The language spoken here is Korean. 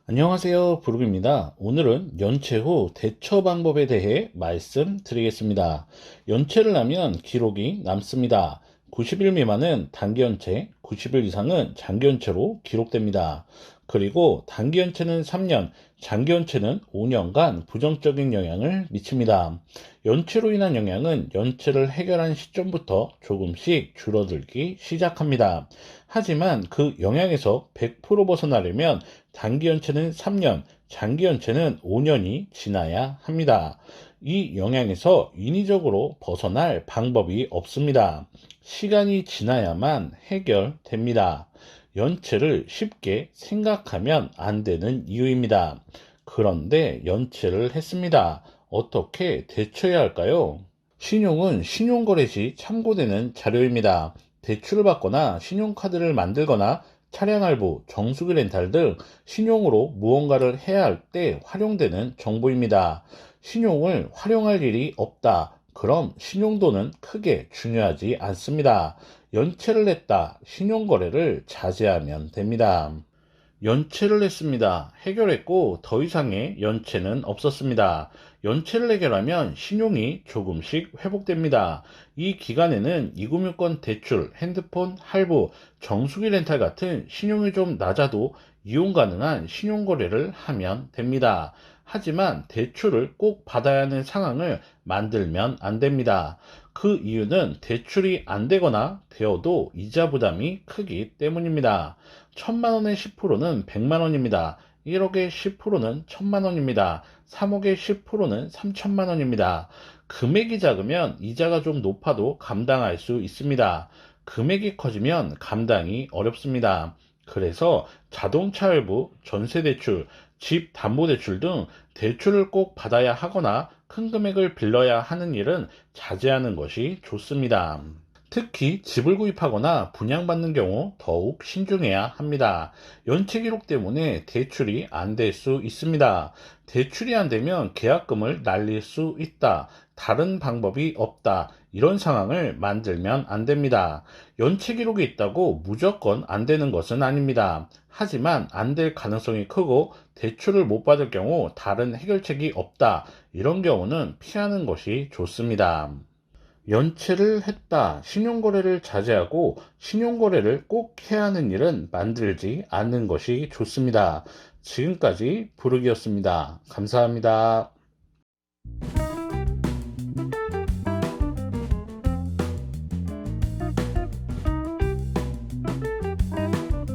안녕하세요, 부르입니다. 오늘은 연체 후 대처 방법에 대해 말씀드리겠습니다. 연체를 하면 기록이 남습니다. 90일 미만은 단기 연체, 90일 이상은 장기 연체로 기록됩니다. 그리고 단기 연체는 3년, 장기 연체는 5년간 부정적인 영향을 미칩니다. 연체로 인한 영향은 연체를 해결한 시점부터 조금씩 줄어들기 시작합니다. 하지만 그 영향에서 100% 벗어나려면 단기 연체는 3년, 장기 연체는 5년이 지나야 합니다. 이 영향에서 인위적으로 벗어날 방법이 없습니다. 시간이 지나야만 해결됩니다. 연체를 쉽게 생각하면 안 되는 이유입니다. 그런데 연체를 했습니다. 어떻게 대처해야 할까요? 신용은 신용거래시 참고되는 자료입니다. 대출을 받거나 신용카드를 만들거나 차량 할부, 정수기 렌탈 등 신용으로 무언가를 해야 할 때 활용되는 정보입니다. 신용을 활용할 일이 없다. 그럼 신용도는 크게 중요하지 않습니다. 연체를 했다. 신용거래를 자제하면 됩니다. 연체를 했습니다. 해결했고 더 이상의 연체는 없었습니다. 연체를 해결하면 신용이 조금씩 회복됩니다. 이 기간에는 이구물권 대출, 핸드폰 할부, 정수기 렌탈 같은 신용이 좀 낮아도 이용 가능한 신용거래를 하면 됩니다. 하지만 대출을 꼭 받아야 하는 상황을 만들면 안 됩니다. 그 이유는 대출이 안 되거나 되어도 이자 부담이 크기 때문입니다. 1000만원의 10%는 100만원입니다. 1억의 10%는 1000만원입니다. 3억의 10%는 3000만원입니다. 금액이 작으면 이자가 좀 높아도 감당할 수 있습니다. 금액이 커지면 감당이 어렵습니다. 그래서 자동차 할부, 전세대출, 집 담보대출 등 대출을 꼭 받아야 하거나 큰 금액을 빌려야 하는 일은 자제하는 것이 좋습니다. 특히 집을 구입하거나 분양받는 경우 더욱 신중해야 합니다. 연체 기록 때문에 대출이 안 될 수 있습니다. 대출이 안 되면 계약금을 날릴 수 있다. 다른 방법이 없다. 이런 상황을 만들면 안 됩니다. 연체 기록이 있다고 무조건 안 되는 것은 아닙니다. 하지만 안 될 가능성이 크고 대출을 못 받을 경우 다른 해결책이 없다. 이런 경우는 피하는 것이 좋습니다. 연체를 했다. 신용거래를 자제하고 신용거래를 꼭 해야 하는 일은 만들지 않는 것이 좋습니다. 지금까지 부르기였습니다. 감사합니다.